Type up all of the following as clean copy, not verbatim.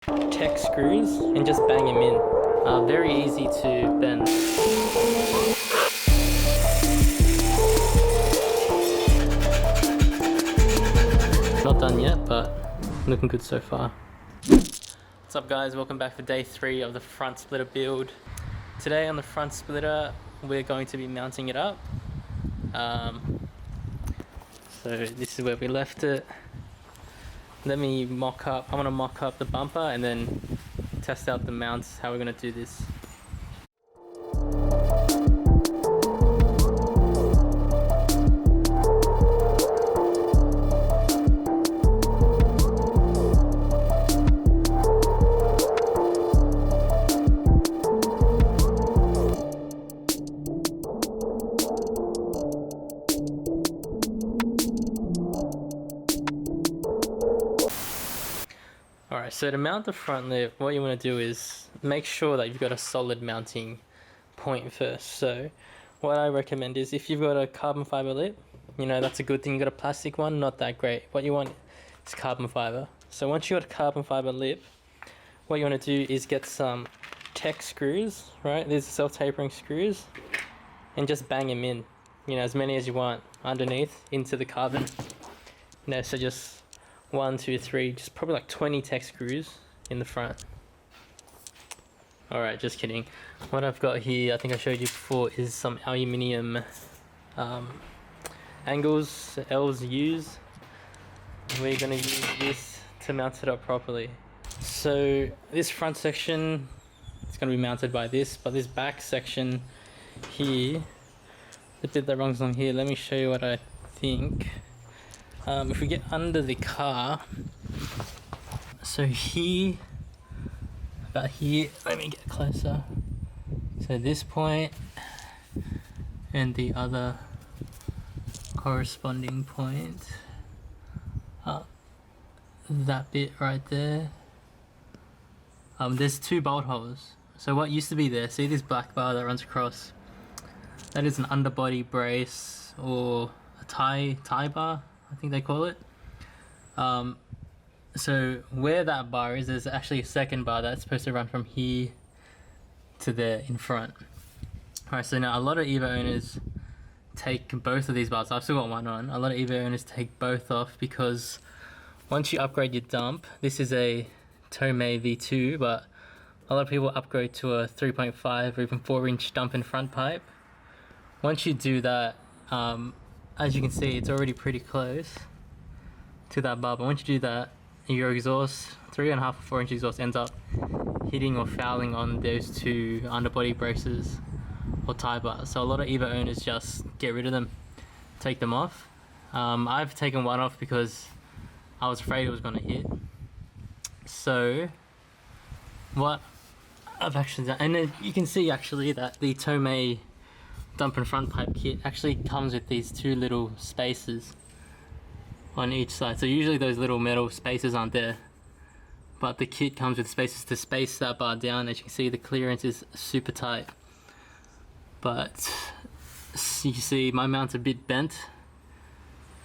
Tech screws and just bang them in. Very easy to bend. Not done yet, but looking good so far. What's up guys, welcome back for day 3 of the front splitter build. Today on the front splitter we're going to be mounting it up. So this is where we left it. I'm gonna mock up the bumper and then test out the mounts, how we're gonna do this. Alright, so to mount the front lip, what you want to do is make sure that you've got a solid mounting point first. So what I recommend is if you've got a carbon fiber lip, you know, that's a good thing. You've got a plastic one, not that great. What you want is carbon fiber. So once you've got a carbon fiber lip, what you want to do is get some Tech screws, right? These are self-tapering screws, and just bang them in, you know, as many as you want underneath into the carbon. You know, so just 1, 2, 3, just probably like 20 Tech screws in the front. Alright, just kidding. What I've got here, I think I showed you before, is some aluminium angles, L's, U's. We're going to use this to mount it up properly. So this front section, it's going to be mounted by this, but this back section here, the bit that runs along here, let me show you what I think. If we get under the car, so here, about here, let me get closer. So this point and the other corresponding point, that bit right there. There's 2 bolt holes. So what used to be there, see this black bar that runs across? That is an underbody brace or a tie bar, I think they call it. So where that bar is, there's actually a second bar that's supposed to run from here to there in front. Alright, so now a lot of Evo owners take both of these bars. I've still got one on. A lot of Evo owners take both off because once you upgrade your dump, this is a Tomei V2, but a lot of people upgrade to a 3.5 or even 4-inch dump and front pipe. Once you do that, as you can see, it's already pretty close to that bar, but once you do that, your exhaust, 3.5 or 4-inch exhaust, ends up hitting or fouling on those 2 underbody braces or tie bars. So a lot of Evo owners just get rid of them, take them off. I've taken one off because I was afraid it was going to hit. So what I've actually done, and then you can see actually that the Tomei dump and front pipe kit actually comes with these 2 little spaces on each side. So usually those little metal spaces aren't there, but the kit comes with spaces to space that bar down. As you can see, the clearance is super tight, but you see my mount's a bit bent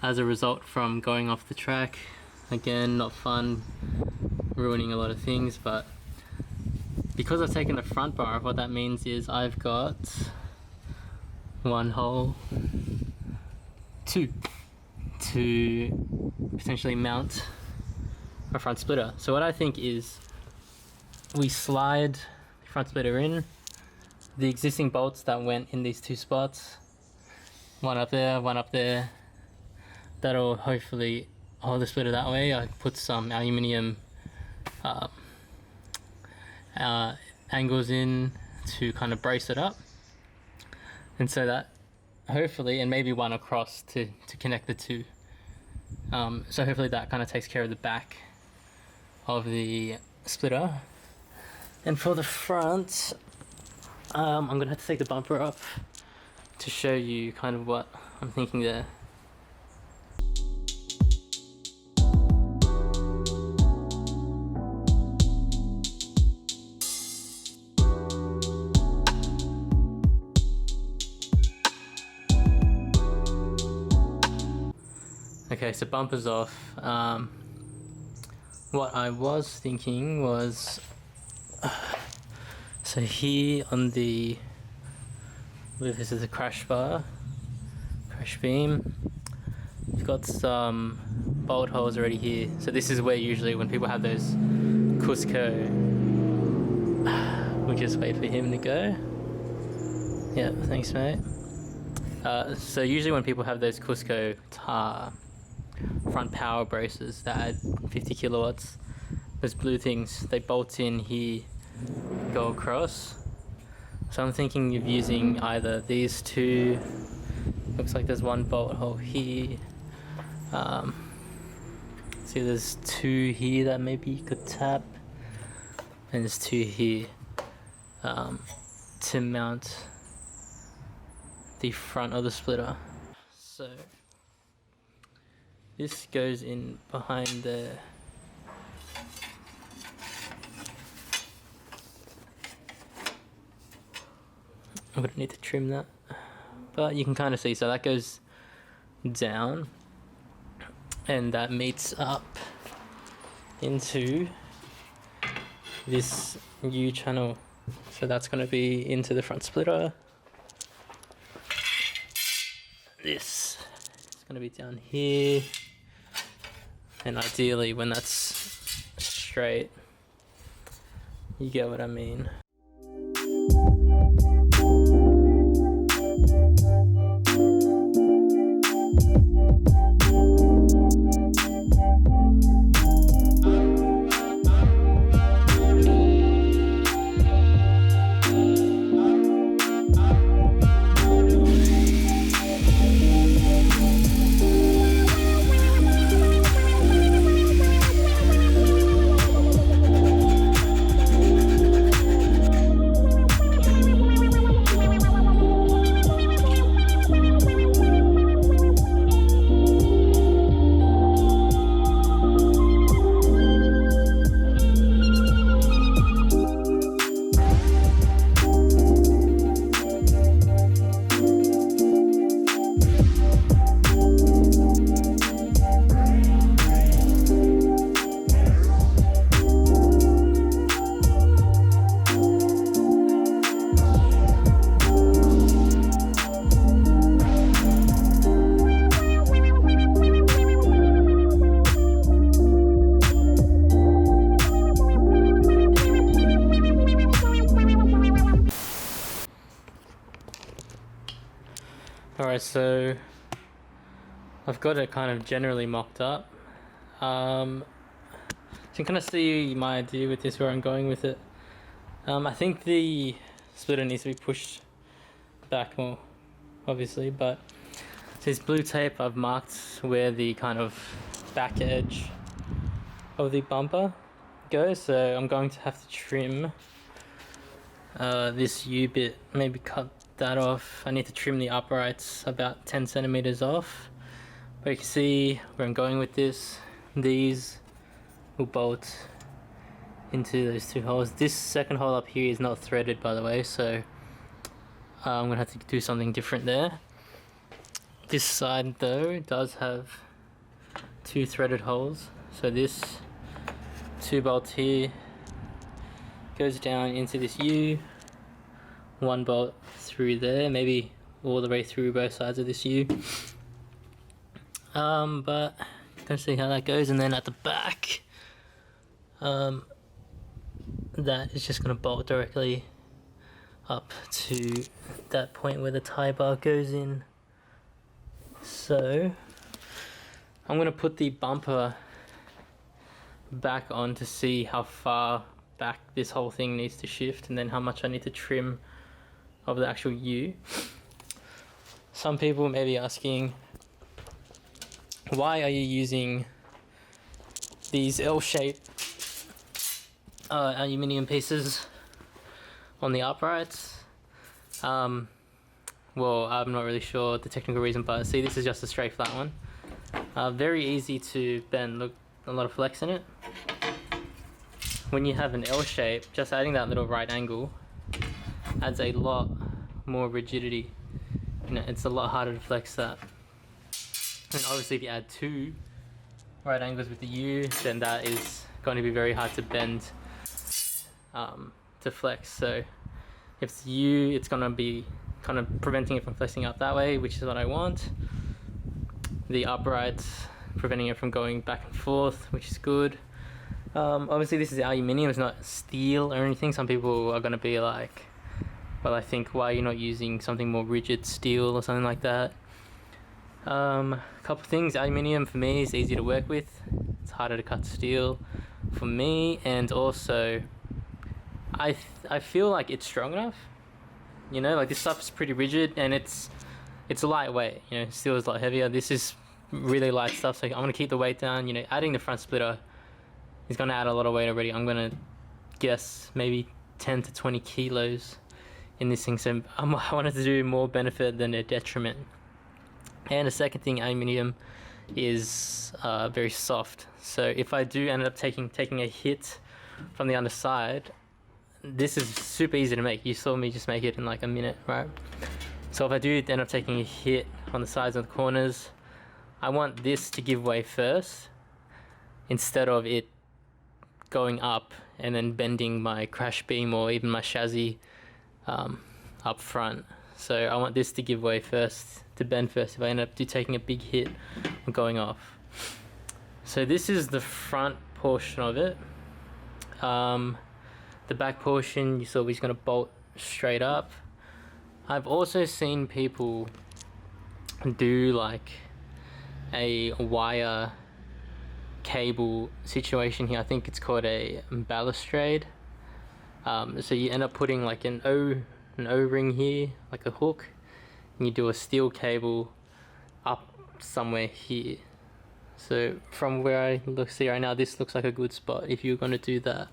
as a result from going off the track. Again, not fun, ruining a lot of things, but because I've taken the front bar off, what that means is I've got 1 hole, 2 to potentially mount a front splitter. So what I think is we slide the front splitter in, the existing bolts that went in these 2 spots, one up there, that'll hopefully hold the splitter that way. I put some aluminium angles in to kind of brace it up, and so that hopefully, and maybe one across to connect the 2. So hopefully that kind of takes care of the back of the splitter. And for the front, I'm gonna have to take the bumper off to show you kind of what I'm thinking there. Okay, so bumper's off. what I was thinking was, so here on the, I believe this is a crash bar, crash beam, you've got some bolt holes already here. So this is where usually when people have those Cusco, we'll just wait for him to go. Yeah, thanks mate. So usually when people have those Cusco front power braces that add 50 kilowatts, those blue things, they bolt in here, go across. So I'm thinking of using either these two, looks like there's one bolt hole here, see there's two here that maybe you could tap, and there's two here to mount the front of the splitter. So this goes in behind there. I'm gonna need to trim that, but you can kind of see, so that goes down and that meets up into this U channel. So that's gonna be into the front splitter. This is gonna be down here. And ideally when that's straight, you get what I mean. Alright, so I've got it kind of generally mocked up. So you can kind of see my idea with this, where I'm going with it. I think the splitter needs to be pushed back more, obviously, but this blue tape, I've marked where the kind of back edge of the bumper goes, so I'm going to have to trim this U bit, maybe cut that off. I need to trim the uprights about 10 centimeters off, but you can see where I'm going with this. These will bolt into those two holes. This second hole up here is not threaded, by the way, so I'm gonna have to do something different there. This side though does have two threaded holes, so this 2 bolts here goes down into this U, 1 bolt through there, maybe all the way through both sides of this U. But gonna see how that goes, and then at the back, that is just gonna bolt directly up to that point where the tie bar goes in. So I'm gonna put the bumper back on to see how far back this whole thing needs to shift, and then how much I need to trim of the actual U. Some people may be asking, why are you using these L-shaped aluminium pieces on the uprights? Well, I'm not really sure the technical reason, but see, this is just a straight flat one. Very easy to bend, look, a lot of flex in it. When you have an L shape, just adding that little right angle adds a lot more rigidity. You know, it's a lot harder to flex that. And obviously if you add 2 right angles with the U, then that is going to be very hard to bend to flex. So if it's U, it's going to be kind of preventing it from flexing out that way, which is what I want. The uprights preventing it from going back and forth, which is good. Obviously this is aluminium, it's not steel or anything. Some people are going to be like, well, I think, why are you not using something more rigid, steel or something like that? A couple things. Aluminium for me is easy to work with. It's harder to cut steel for me, and also I feel like it's strong enough. You know, like this stuff's pretty rigid and it's lightweight. You know, steel is a lot heavier. This is really light stuff, so I'm gonna keep the weight down. You know, adding the front splitter is gonna add a lot of weight already. I'm gonna guess maybe 10 to 20 kilos in this thing, so I wanted to do more benefit than a detriment. And the second thing, aluminium is very soft, so if I do end up taking a hit from the underside, this is super easy to make. You saw me just make it in like a minute, right? So if I do end up taking a hit on the sides and the corners, I want this to give way first instead of it going up and then bending my crash beam or even my chassis up front. So I want this to give way first, to bend first, if I end up taking a big hit or going off. So this is the front portion of it. The back portion, you saw we're just going to bolt straight up. I've also seen people do like a wire cable situation here. I think it's called a balustrade. So you end up putting like an O-ring here, like a hook, and you do a steel cable up somewhere here. So from where I see right now, this looks like a good spot if you're going to do that.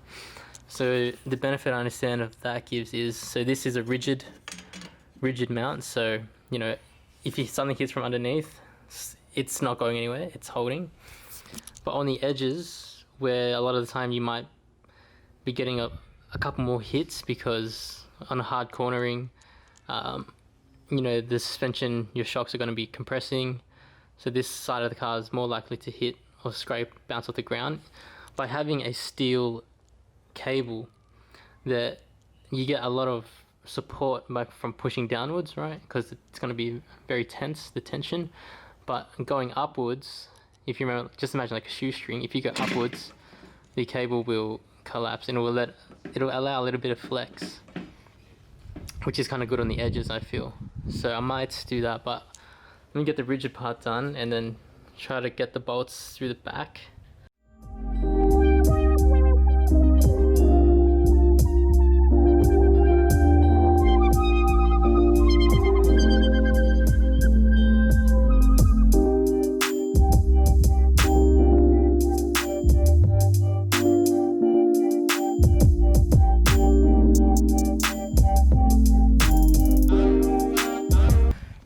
So the benefit I understand of that gives is, so this is a rigid mount, so you know, if something hits from underneath, it's not going anywhere, it's holding. But on the edges, where a lot of the time you might be getting a couple more hits, because on a hard cornering, you know, the suspension, your shocks are going to be compressing, so this side of the car is more likely to hit or scrape, bounce off the ground. By having a steel cable, that you get a lot of support from pushing downwards, right? Because it's going to be very tense, the tension. But going upwards, if you remember, just imagine like a shoestring. If you go upwards, the cable will collapse and it'll allow a little bit of flex, which is kind of good on the edges, I feel. So I might do that, but let me get the rigid part done and then try to get the bolts through the back.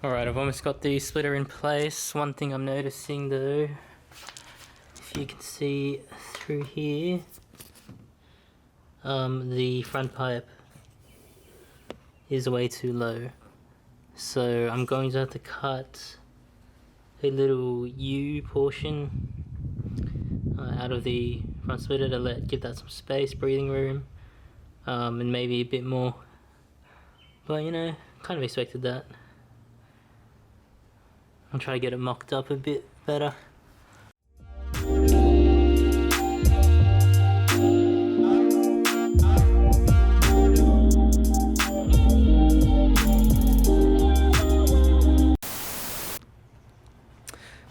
Alright, I've almost got the splitter in place. One thing I'm noticing though, if you can see through here, the front pipe is way too low. So I'm going to have to cut a little U portion out of the front splitter to give that some space, breathing room, and maybe a bit more. But you know, kind of expected that. I'll try to get it mocked up a bit better.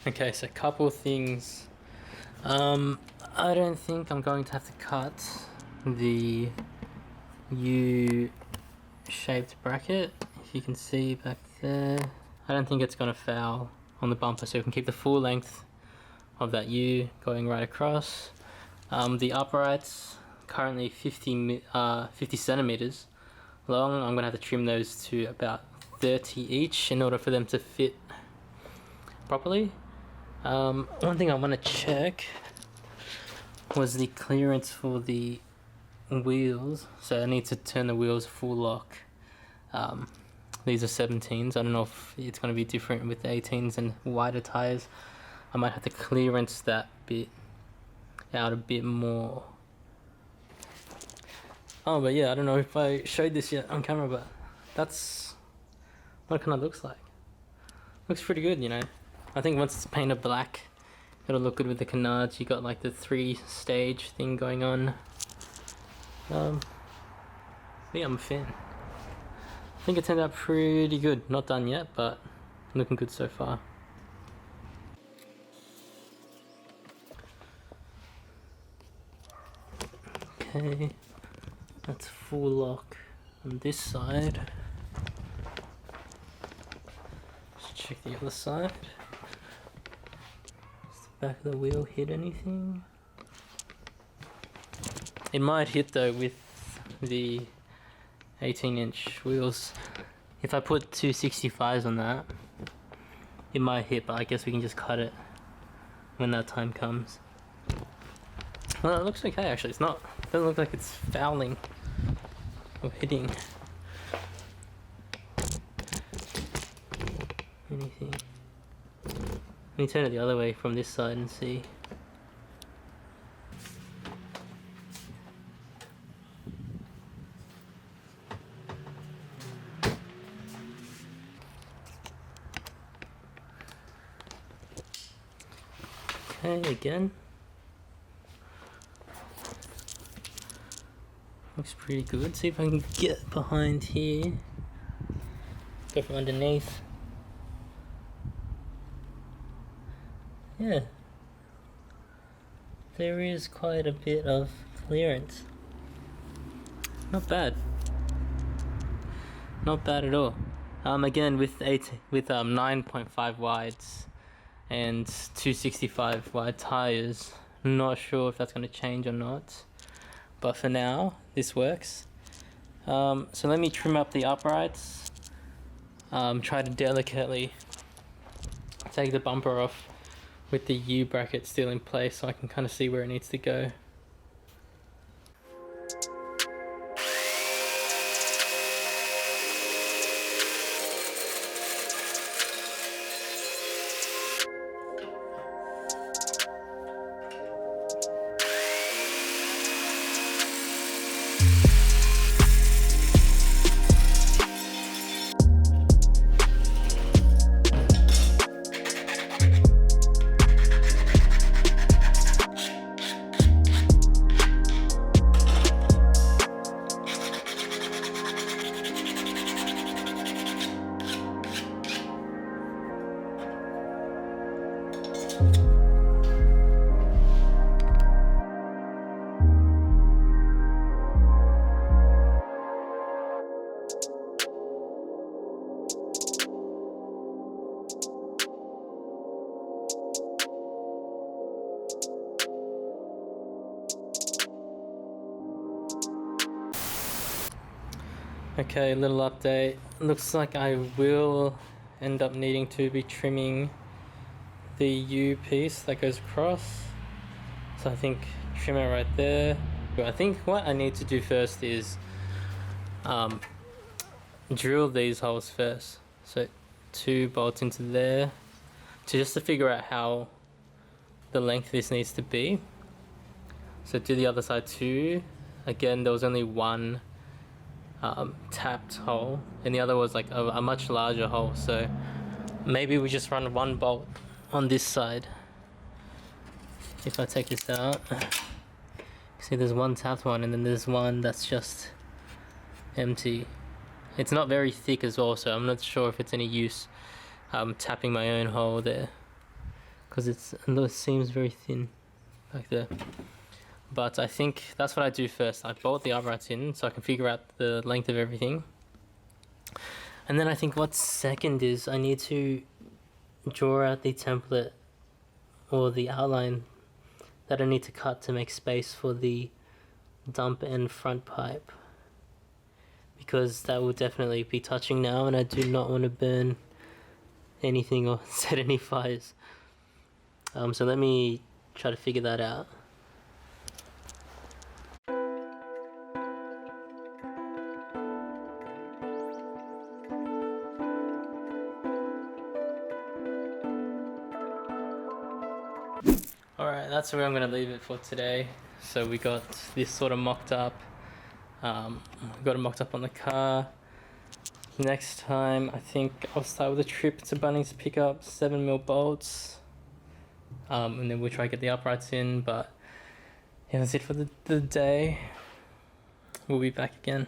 Okay, so a couple things. I don't think I'm going to have to cut the U-shaped bracket, if you can see back there. I don't think it's going to foul on the bumper, so we can keep the full length of that U going right across. The uprights, currently 50 centimeters long. I'm going to have to trim those to about 30 each in order for them to fit properly. One thing I want to check was the clearance for the wheels, so I need to turn the wheels full lock. These are 17s. I don't know if it's going to be different with the 18s and wider tires. I might have to clearance that bit out a bit more. Oh, but yeah, I don't know if I showed this yet on camera, but that's what it kind of looks like. Looks pretty good, you know. I think once it's painted black, it'll look good with the canards. You got like the 3-stage thing going on. Yeah, I'm a fan. I think it turned out pretty good. Not done yet, but looking good so far. Okay, that's full lock on this side. Let's check the other side. Does the back of the wheel hit anything? It might hit though with the 18-inch wheels. If I put 265s on that, it might hit, but I guess we can just cut it when that time comes. Well, it looks okay actually. It's not, it doesn't look like it's fouling or hitting anything. Let me turn it the other way from this side and see. Okay, again. Looks pretty good. See if I can get behind here. Go from underneath. Yeah. There is quite a bit of clearance. Not bad. Not bad at all. Again with 9.5 wides and 265 wide tires. Not sure if that's going to change or not. But for now, this works. So let me trim up the uprights. Try to delicately take the bumper off with the U bracket still in place so I can kind of see where it needs to go. Okay, little update. Looks like I will end up needing to be trimming the U piece that goes across. So I think trim it right there. But I think what I need to do first is drill these holes first. So 2 bolts into there just to figure out how the length this needs to be. So do the other side too. Again, there was only one tapped hole and the other was like a much larger hole, so maybe we just run 1 bolt on this side. If I take this out, see there's 1 tapped one and then there's one that's just empty. It's not very thick as well, so I'm not sure if it's any use tapping my own hole there because it seems very thin back there. But I think that's what I do first. I bolt the uprights in so I can figure out the length of everything. And then I think what's second is I need to draw out the template or the outline that I need to cut to make space for the dump and front pipe. Because that will definitely be touching now and I do not want to burn anything or set any fires. So let me try to figure that out. Alright, Alright, that's where I'm going to leave it for today. So we got this sort of mocked up. Got it mocked up on the car. Next time, I think I'll start with a trip to Bunnings to pick up 7mm bolts. And then we'll try to get the uprights in, but yeah, that's it for the day. We'll be back again.